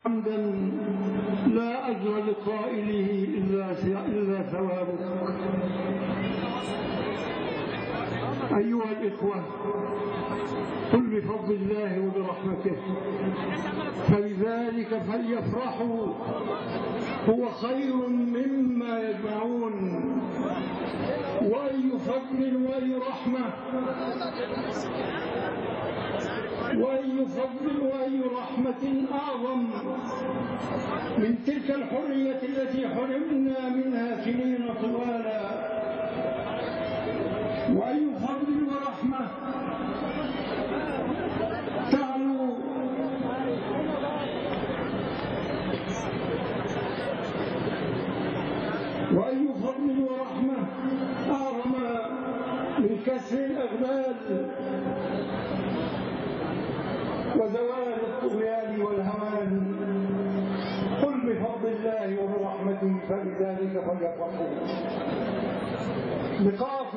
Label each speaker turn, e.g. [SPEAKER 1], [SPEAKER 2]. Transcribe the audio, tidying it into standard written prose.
[SPEAKER 1] حمدا لا أجر لقائله إلا ثوابك. أيها الإخوة، قل بفضل الله وبرحمته فلذلك فليفرحوا هو خير مما يجمعون. وأي فضل وأي رحمة وأي فضل وأي رحمة أعظم من تلك الحرية التي حرمنا منها سنين طوالا. وأي فضل ورحمة تعلو وأي فضل ورحمة أعظم من كسر الأغلال وزوال الطغيان والهوان. قل بفضل الله وبرحمته فلذلك فليفرحوا. بقاف